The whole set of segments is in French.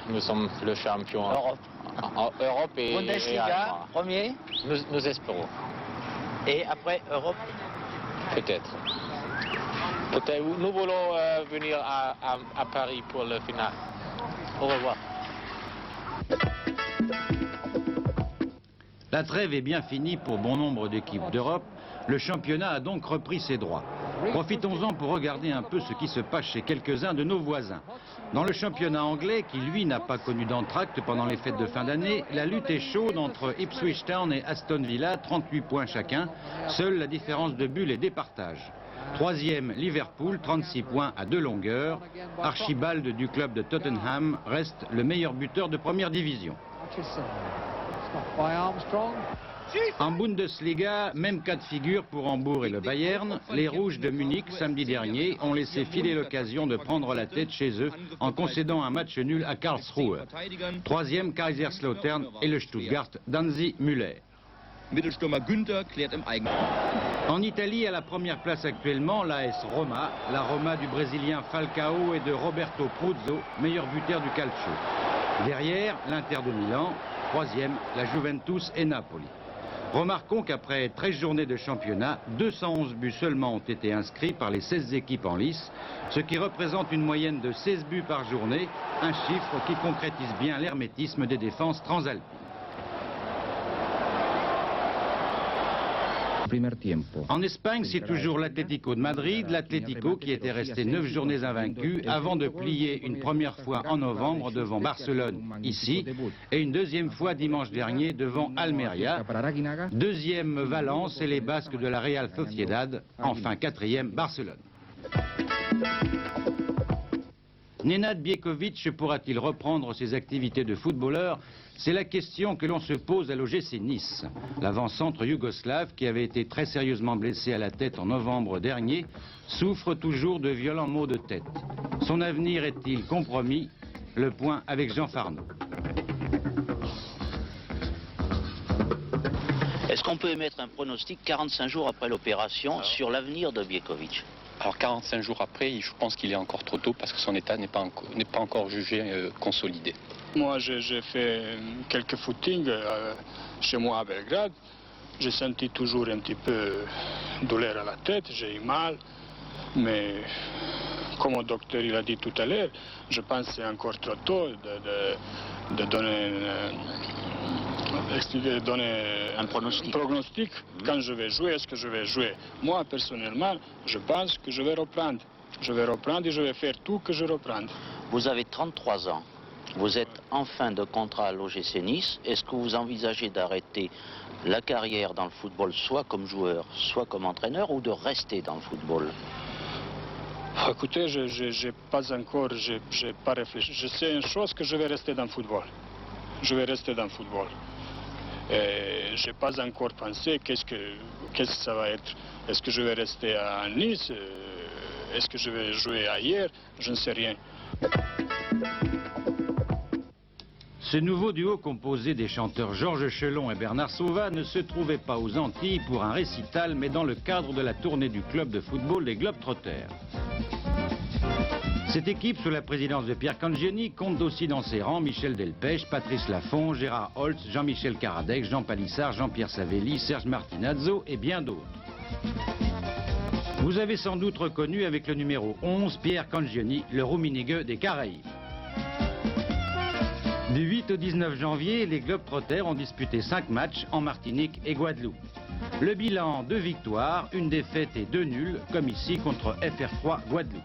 nous sommes le champion Europe. en Europe et Bundesliga, allemand. premier. Nous espérons. Et après, Europe. Peut-être. Peut-être. Nous voulons venir à Paris pour le final. Au revoir. La trêve est bien finie pour bon nombre d'équipes d'Europe. Le championnat a donc repris ses droits. Profitons-en pour regarder un peu ce qui se passe chez quelques-uns de nos voisins. Dans le championnat anglais, qui lui n'a pas connu d'entracte pendant les fêtes de fin d'année, la lutte est chaude entre Ipswich Town et Aston Villa, 38 points chacun. Seule la différence de but les départage. Troisième, Liverpool, 36 points à 2 longueurs. Archibald du club de Tottenham reste le meilleur buteur de première division. En Bundesliga, même cas de figure pour Hambourg et le Bayern. Les Rouges de Munich, samedi dernier, ont laissé filer l'occasion de prendre la tête chez eux en concédant un match nul à Karlsruhe. Troisième, Kaiserslautern et le Stuttgart d'Hansi Müller. En Italie, à la première place actuellement, l'AS Roma. La Roma du Brésilien Falcao et de Roberto Pruzzo, meilleur buteur du calcio. Derrière, l'Inter de Milan. Troisième, la Juventus et Napoli. Remarquons qu'après 13 journées de championnat, 211 buts seulement ont été inscrits par les 16 équipes en lice, ce qui représente une moyenne de 16 buts par journée, un chiffre qui concrétise bien l'hermétisme des défenses transalpines. En Espagne, c'est toujours l'Atlético de Madrid, l'Atlético qui était resté 9 journées invaincu avant de plier une première fois en novembre devant Barcelone, ici, et une deuxième fois dimanche dernier devant Almeria. Deuxième, Valence et les Basques de la Real Sociedad. Enfin, quatrième, Barcelone. Nenad Bjeković pourra-t-il reprendre ses activités de footballeur? C'est la question que l'on se pose à l'OGC Nice. L'avant-centre yougoslave, qui avait été très sérieusement blessé à la tête en novembre dernier, souffre toujours de violents maux de tête. Son avenir est-il compromis? Le point avec Jean Farneau. Est-ce qu'on peut émettre un pronostic 45 jours après l'opération sur l'avenir de Bjeković? Alors 45 jours après, je pense qu'il est encore trop tôt parce que son état n'est pas encore jugé consolidé. Moi, j'ai fait quelques footings chez moi à Belgrade. J'ai senti toujours un petit peu douleur à la tête, j'ai eu mal. Mais comme le docteur il a dit tout à l'heure, je pense que c'est encore trop tôt de donner un pronostic. Quand je vais jouer, est-ce que je vais jouer? Moi, personnellement, je pense que je vais reprendre. Je vais reprendre et je vais faire tout que je reprenne. Vous avez 33 ans. Vous êtes en fin de contrat à l'OGC Nice. Est-ce que vous envisagez d'arrêter la carrière dans le football, soit comme joueur, soit comme entraîneur, ou de rester dans le football? Écoutez, j'ai pas réfléchi. Je sais une chose, que je vais rester dans le football. Je vais rester dans le football. Je n'ai pas encore pensé qu'est-ce que ça va être. Est-ce que je vais rester à Nice? Est-ce que je vais jouer ailleurs? Je ne sais rien. Ce nouveau duo composé des chanteurs Georges Chelon et Bernard Sauva ne se trouvait pas aux Antilles pour un récital, mais dans le cadre de la tournée du club de football des Globetrotters. Cette équipe, sous la présidence de Pierre Cangioni, compte aussi dans ses rangs Michel Delpech, Patrice Laffont, Gérard Holtz, Jean-Michel Caradec, Jean Palissard, Jean-Pierre Savelli, Serge Martinazzo et bien d'autres. Vous avez sans doute reconnu avec le numéro 11 Pierre Cangioni, le Rummenigge des Caraïbes. Du 8 au 19 janvier, les Globetrotters ont disputé 5 matchs en Martinique et Guadeloupe. Le bilan, 2 victoires, 1 défaite et 2 nuls, comme ici contre FR3 Guadeloupe.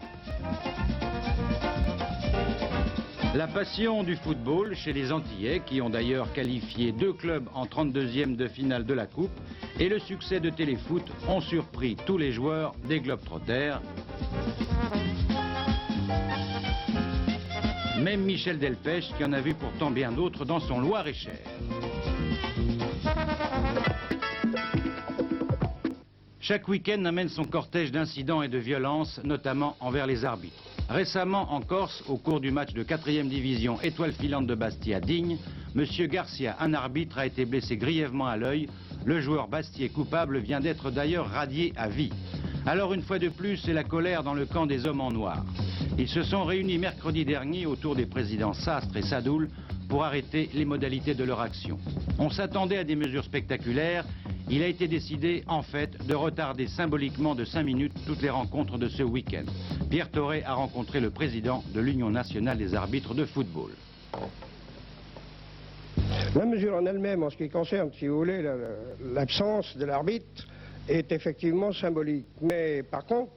La passion du football chez les Antillais, qui ont d'ailleurs qualifié 2 clubs en 32e de finale de la Coupe, et le succès de Téléfoot ont surpris tous les joueurs des Globetrotters. Même Michel Delpech, qui en a vu pourtant bien d'autres dans son Loir-et-Cher. Chaque week-end amène son cortège d'incidents et de violences, notamment envers les arbitres. Récemment, en Corse, au cours du match de 4e division Étoile filante de Bastia à Digne, M. Garcia, un arbitre, a été blessé grièvement à l'œil. Le joueur bastiais coupable vient d'être d'ailleurs radié à vie. Alors, une fois de plus, c'est la colère dans le camp des hommes en noir. Ils se sont réunis mercredi dernier autour des présidents Sastre et Sadoul pour arrêter les modalités de leur action. On s'attendait à des mesures spectaculaires. Il a été décidé, en fait, de retarder symboliquement de 5 minutes toutes les rencontres de ce week-end. Pierre Thoré a rencontré le président de l'Union nationale des arbitres de football. La mesure en elle-même, en ce qui concerne, si vous voulez, l'absence de l'arbitre, est effectivement symbolique. Mais par contre,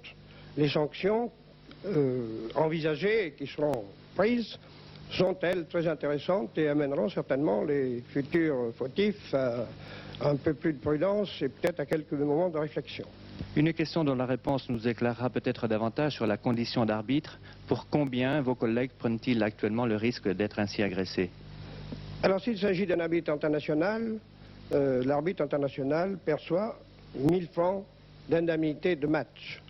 les sanctions envisagées et qui seront prises sont, elles, très intéressantes et amèneront certainement les futurs fautifs à un peu plus de prudence et peut-être à quelques moments de réflexion. Une question dont la réponse nous éclairera peut-être davantage sur la condition d'arbitre. Pour combien vos collègues prennent-ils actuellement le risque d'être ainsi agressés? Alors s'il s'agit d'un arbitre international, l'arbitre international perçoit 1000 francs d'indemnité de match.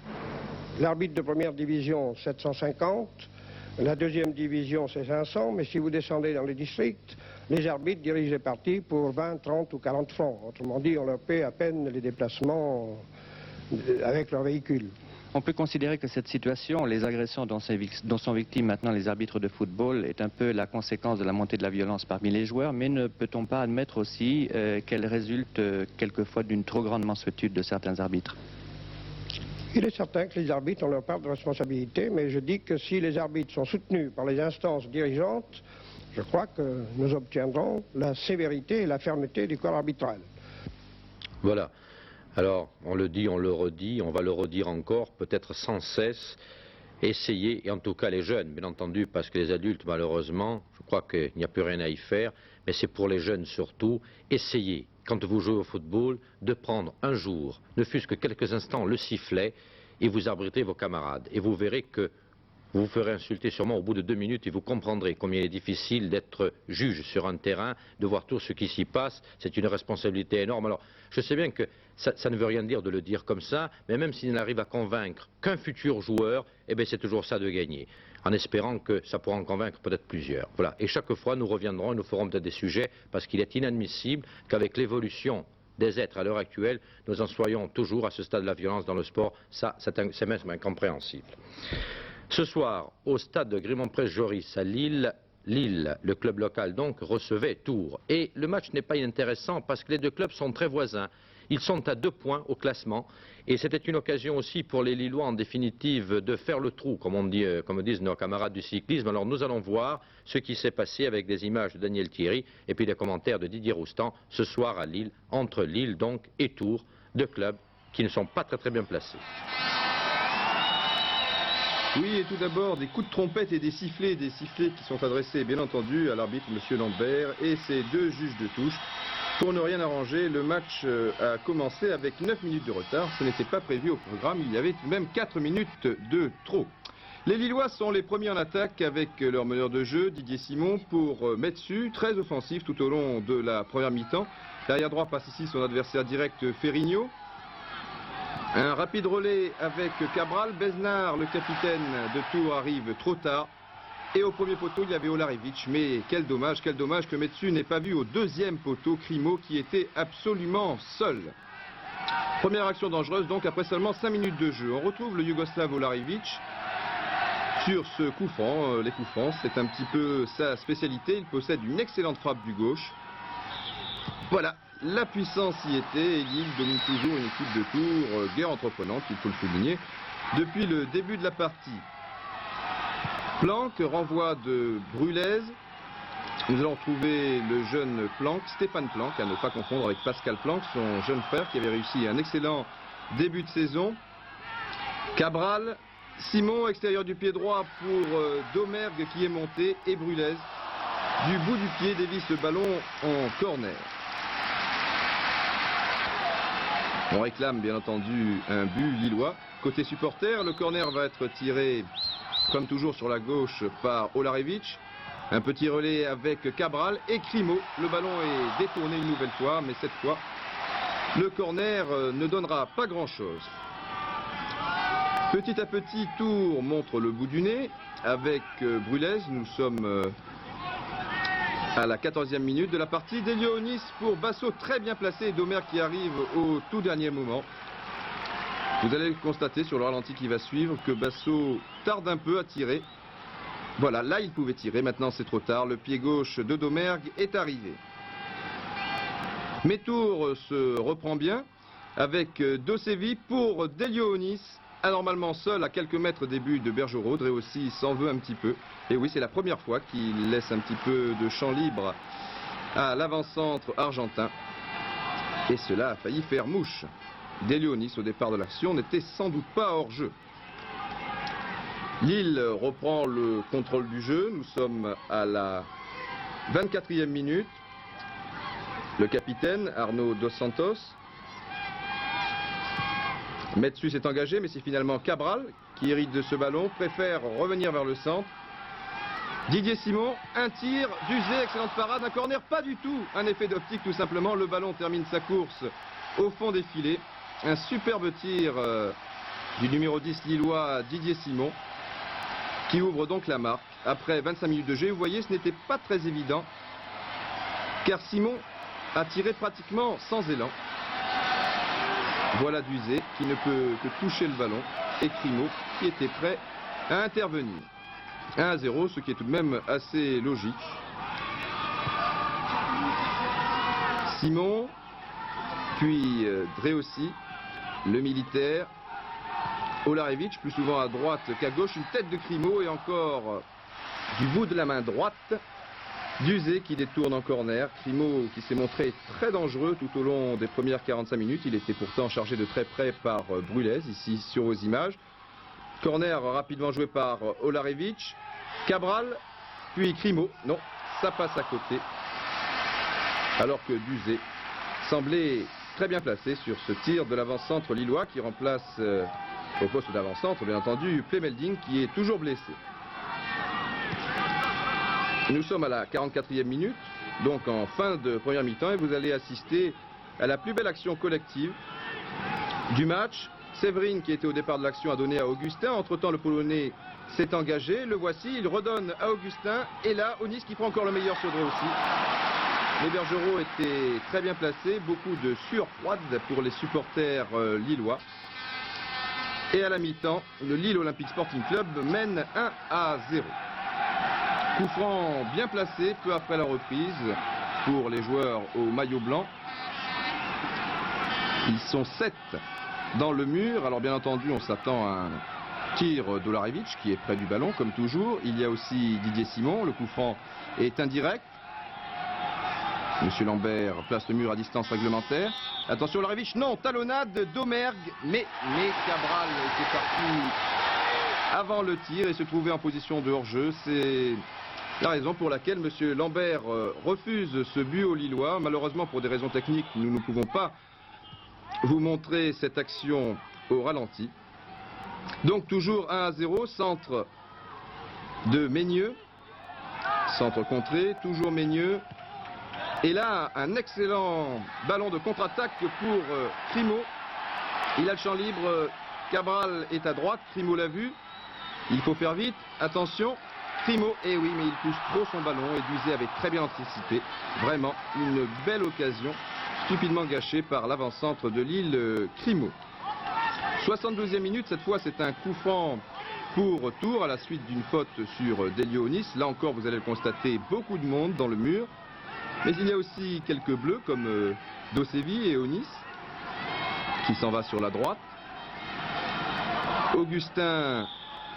L'arbitre de première division, 750. La deuxième division, c'est 500. Mais si vous descendez dans les districts, les arbitres dirigent les parties pour 20, 30 ou 40 francs. Autrement dit, on leur paie à peine les déplacements avec leur véhicule. On peut considérer que cette situation, les agressions dont sont victimes maintenant les arbitres de football, est un peu la conséquence de la montée de la violence parmi les joueurs, mais ne peut-on pas admettre aussi qu'elle résulte quelquefois d'une trop grande mansuétude de certains arbitres? Il est certain que les arbitres ont leur part de responsabilité, mais je dis que si les arbitres sont soutenus par les instances dirigeantes, je crois que nous obtiendrons la sévérité et la fermeté du corps arbitral. Voilà. Alors, on le dit, on le redit, on va le redire encore, peut-être sans cesse, essayer, et en tout cas les jeunes, bien entendu, parce que les adultes, malheureusement, je crois qu'il n'y a plus rien à y faire, mais c'est pour les jeunes surtout, essayez, quand vous jouez au football, de prendre un jour, ne fût-ce que quelques instants, le sifflet, et vous arbitrez vos camarades. Et vous verrez que vous vous ferez insulter sûrement au bout de 2 minutes et vous comprendrez combien il est difficile d'être juge sur un terrain, de voir tout ce qui s'y passe. C'est une responsabilité énorme. Alors, je sais bien que ça ne veut rien dire de le dire comme ça, mais même s'il arrive à convaincre qu'un futur joueur, eh bien c'est toujours ça de gagner, en espérant que ça pourra en convaincre peut-être plusieurs. Voilà. Et chaque fois, nous reviendrons et nous ferons peut-être des sujets, parce qu'il est inadmissible qu'avec l'évolution des êtres à l'heure actuelle, nous en soyons toujours à ce stade de la violence dans le sport. Ça, c'est même incompréhensible. Ce soir, au stade de Grimont-Presse-Joris à Lille, le club local donc, recevait Tours. Et le match n'est pas inintéressant parce que les deux clubs sont très voisins. Ils sont à 2 points au classement. Et c'était une occasion aussi pour les Lillois, en définitive, de faire le trou, comme disent nos camarades du cyclisme. Alors nous allons voir ce qui s'est passé avec des images de Daniel Thierry et puis des commentaires de Didier Roustan ce soir à Lille, entre Lille donc et Tours, 2 clubs qui ne sont pas très bien placés. Oui, et tout d'abord, des coups de trompette et des sifflets qui sont adressés, bien entendu, à l'arbitre, M. Lambert, et ses 2 juges de touche. Pour ne rien arranger, le match a commencé avec 9 minutes de retard. Ce n'était pas prévu au programme, il y avait même 4 minutes de trop. Les Lillois sont les premiers en attaque avec leur meneur de jeu, Didier Simon, pour Metsu, très offensif tout au long de la première mi-temps. L'arrière droit passe ici son adversaire direct, Ferrigno. Un rapide relais avec Cabral. Besnard, le capitaine de Tours, arrive trop tard. Et au premier poteau, il y avait Olarevic. Mais quel dommage que Metsu n'ait pas vu au 2e poteau Crimo qui était absolument seul. Première action dangereuse donc après seulement 5 minutes de jeu. On retrouve le Yougoslave Olarevic sur ce coup franc. Les coups francs, c'est un petit peu sa spécialité. Il possède une excellente frappe du gauche. Voilà. La puissance y était et Lille domine toujours une équipe de Tours guère entreprenante, il faut le souligner, depuis le début de la partie. Planck, renvoi de Brulez. Nous allons trouver le jeune Planck, Stéphane Planck, à ne pas confondre avec Pascal Planck, son jeune frère qui avait réussi un excellent début de saison. Cabral, Simon, extérieur du pied droit pour Domergue qui est monté et Brulez. Du bout du pied dévisse le ballon en corner. On réclame bien entendu un but lillois. Côté supporter, le corner va être tiré comme toujours sur la gauche par Olarevic. Un petit relais avec Cabral et Crimo. Le ballon est détourné une nouvelle fois, mais cette fois, le corner ne donnera pas grand-chose. Petit à petit, Tours montre le bout du nez avec Brulez. Nous sommes à la 14e minute de la partie. Delionis pour Basso, très bien placé, et Domer qui arrive au tout dernier moment. Vous allez constater sur le ralenti qui va suivre que Basso tarde un peu à tirer. Voilà, là il pouvait tirer, maintenant c'est trop tard. Le pied gauche de Domergue est arrivé. Métour se reprend bien avec Dosevi pour Delionis, anormalement seul à quelques mètres des buts de Bergerot. Dreossi s'en veut un petit peu. Et oui, c'est la première fois qu'il laisse un petit peu de champ libre à l'avant-centre argentin. Et cela a failli faire mouche. Delionis, au départ de l'action, n'était sans doute pas hors jeu. Lille reprend le contrôle du jeu. Nous sommes à la 24e minute. Le capitaine, Arnaud Dos Santos. Metsus est engagé, mais c'est finalement Cabral qui hérite de ce ballon, préfère revenir vers le centre. Didier Simon, un tir, Duzé, excellente parade, un corner, pas du tout, un effet d'optique tout simplement. Le ballon termine sa course au fond des filets. Un superbe tir du numéro 10 lillois Didier Simon, qui ouvre donc la marque. Après 25 minutes de jeu, vous voyez, ce n'était pas très évident, car Simon a tiré pratiquement sans élan. Voilà Duzé qui ne peut que toucher le ballon, et Crimo qui était prêt à intervenir. 1-0, ce qui est tout de même assez logique. Simon, puis Dreossi, le militaire, Olarevic, plus souvent à droite qu'à gauche, une tête de Crimo et encore du bout de la main droite, Duzé qui détourne en corner. Crimo qui s'est montré très dangereux tout au long des premières 45 minutes. Il était pourtant chargé de très près par Brulez, ici sur vos images. Corner rapidement joué par Olarevic. Cabral, puis Crimo. Non, ça passe à côté. Alors que Duzé semblait très bien placé sur ce tir de l'avant-centre lillois qui remplace au poste d'avant-centre, bien entendu, Plemelding qui est toujours blessé. Nous sommes à la 44e minute, donc en fin de première mi-temps, et vous allez assister à la plus belle action collective du match. Séverine, qui était au départ de l'action, a donné à Augustin. Entre-temps, le Polonais s'est engagé. Le voici, il redonne à Augustin. Et là, Onis qui prend encore le meilleur sur Dreossi. Les Bergerot étaient très bien placés. Beaucoup de sueur froide pour les supporters lillois. Et à la mi-temps, le Lille Olympique Sporting Club mène 1-0. Coup franc bien placé peu après la reprise pour les joueurs au maillot blanc. Ils sont 7 dans le mur. Alors bien entendu, on s'attend à un tir d'Olarevic qui est près du ballon comme toujours. Il y a aussi Didier Simon. Le coup franc est indirect. Monsieur Lambert place le mur à distance réglementaire. Attention Olarevic, non, talonnade Domergue, mais Cabral était parti avant le tir et se trouvait en position de hors-jeu. C'est la raison pour laquelle monsieur Lambert refuse ce but au Lillois. Malheureusement, pour des raisons techniques, nous ne pouvons pas vous montrer cette action au ralenti. Donc toujours 1-0, centre de Meigneux, centre contré, toujours Meigneux. Et là, un excellent ballon de contre-attaque pour Crimo. Il a le champ libre, Cabral est à droite, Crimo l'a vu. Il faut faire vite, attention, Crimo, et oui, mais il pousse trop son ballon et Duzé avait très bien anticipé. Vraiment, une belle occasion, stupidement gâchée par l'avant-centre de Lille, Crimo. 72e minute, cette fois c'est un coup franc pour Tours à la suite d'une faute sur Delionis. Là encore, vous allez le constater, beaucoup de monde dans le mur. Mais il y a aussi quelques bleus comme Dosevi et Onis qui s'en va sur la droite. Augustin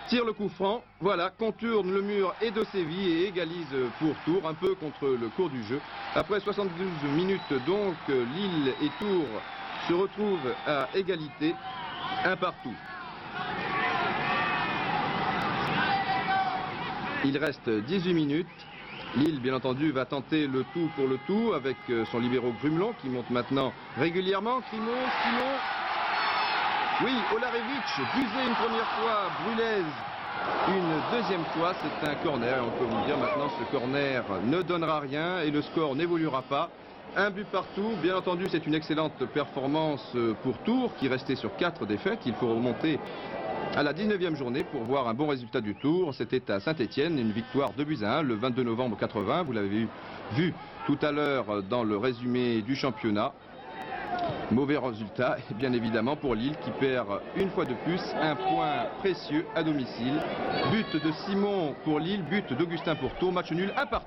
tire le coup franc, voilà, contourne le mur et Dosevi et égalise pour Tours, un peu contre le cours du jeu. Après 72 minutes donc, Lille et Tours se retrouvent à égalité, un partout. Il reste 18 minutes. Lille, bien entendu, va tenter le tout pour le tout avec son libéro Grumelon qui monte maintenant régulièrement. Crimo, Simon. Oui, Olarevic, Duzé une première fois, Brulez une deuxième fois. C'est un corner et on peut vous dire maintenant ce corner ne donnera rien et le score n'évoluera pas. Un but partout. Bien entendu, c'est une excellente performance pour Tours qui restait sur 4 défaites. Il faut remonter à la 19e journée pour voir un bon résultat du Tour. C'était à Saint-Étienne, une victoire 2-1 le 22 novembre 80. Vous l'avez vu tout à l'heure dans le résumé du championnat. Mauvais résultat, bien évidemment, pour Lille qui perd une fois de plus un point précieux à domicile. But de Simon pour Lille, but d'Augustin pour Tours, match nul 1-1.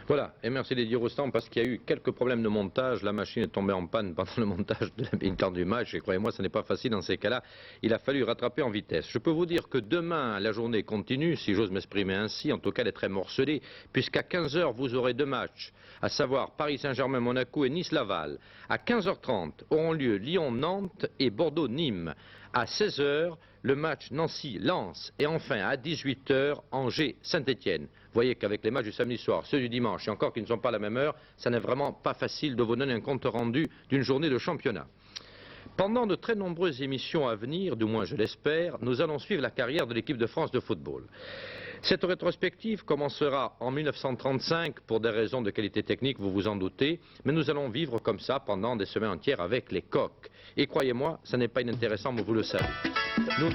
Voilà, et merci Didier Rostand parce qu'il y a eu quelques problèmes de montage. La machine est tombée en panne pendant le montage de la mi-temps du match et croyez-moi, ce n'est pas facile dans ces cas-là. Il a fallu rattraper en vitesse. Je peux vous dire que demain, la journée continue, si j'ose m'exprimer ainsi, en tout cas elle est très morcelée, puisqu'à 15 h, vous aurez deux matchs, à savoir Paris Saint-Germain-Monaco et Nice-Laval. À 15 h 30 auront lieu Lyon-Nantes et Bordeaux-Nîmes. À 16 h, le match Nancy-Lens et enfin à 18 h, Angers-Saint-Étienne. Vous voyez qu'avec les matchs du samedi soir, ceux du dimanche et encore qui ne sont pas à la même heure, ça n'est vraiment pas facile de vous donner un compte rendu d'une journée de championnat. Pendant de très nombreuses émissions à venir, du moins je l'espère, nous allons suivre la carrière de l'équipe de France de football. Cette rétrospective commencera en 1935 pour des raisons de qualité technique, vous vous en doutez, mais nous allons vivre comme ça pendant des semaines entières avec les coqs. Et croyez-moi, ça n'est pas inintéressant, mais vous le savez. Nous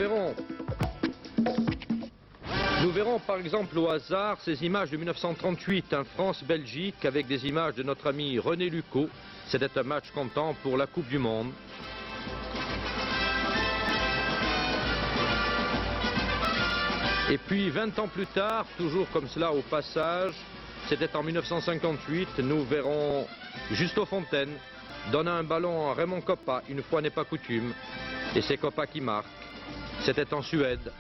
verrons par exemple au hasard ces images de 1938, un France-Belgique avec des images de notre ami René Lucot. C'était un match comptant pour la Coupe du Monde. Et puis 20 ans plus tard, toujours comme cela au passage, c'était en 1958, nous verrons Justo Fontaine donner un ballon à Raymond Coppa, une fois n'est pas coutume, et c'est Coppa qui marque. C'était en Suède.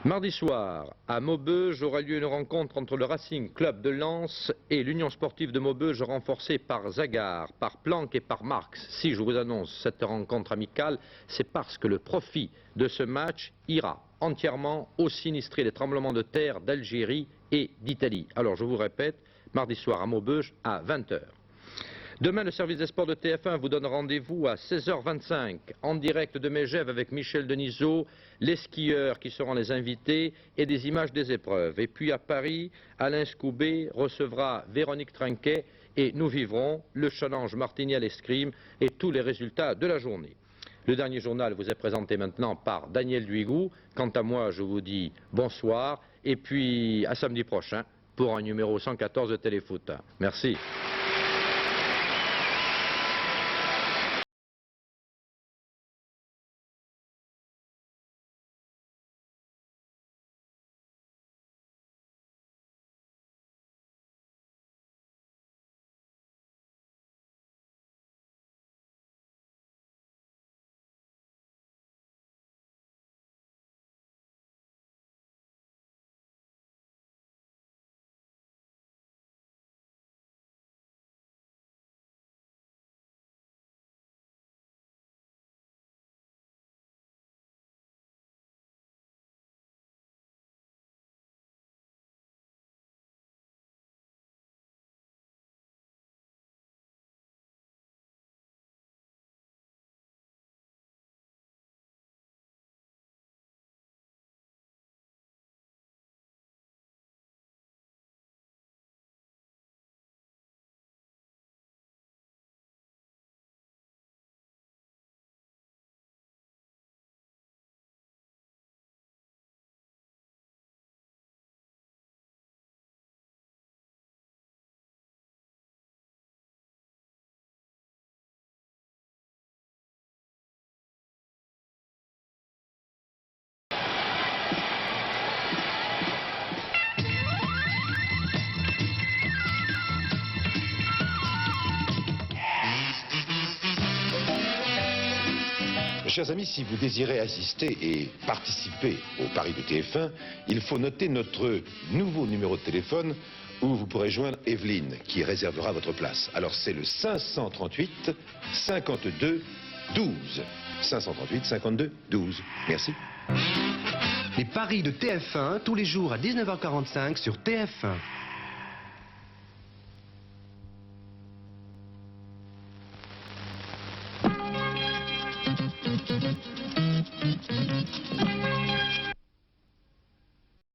Mardi soir, à Maubeuge, aura lieu une rencontre entre le Racing Club de Lens et l'Union sportive de Maubeuge renforcée par Zagar, par Planck et par Marx. Si je vous annonce cette rencontre amicale, c'est parce que le profit de ce match ira entièrement aux sinistrés des tremblements de terre d'Algérie et d'Italie. Alors je vous répète, mardi soir à Maubeuge à 20 h. Demain, le service des sports de TF1 vous donne rendez-vous à 16 h 25 en direct de Megève avec Michel Denisot, les skieurs qui seront les invités et des images des épreuves. Et puis à Paris, Alain Scoubet recevra Véronique Trinquet et nous vivrons le challenge Martigny à l'escrime et tous les résultats de la journée. Le dernier journal vous est présenté maintenant par Daniel Duigou. Quant à moi, je vous dis bonsoir et puis à samedi prochain pour un numéro 114 de Téléfoot. Merci. Chers amis, si vous désirez assister et participer au Paris de TF1, il faut noter notre nouveau numéro de téléphone où vous pourrez joindre Evelyne qui réservera votre place. Alors c'est le 538 52 12. 538 52 12. Merci. Les paris de TF1 tous les jours à 19 h 45 sur TF1.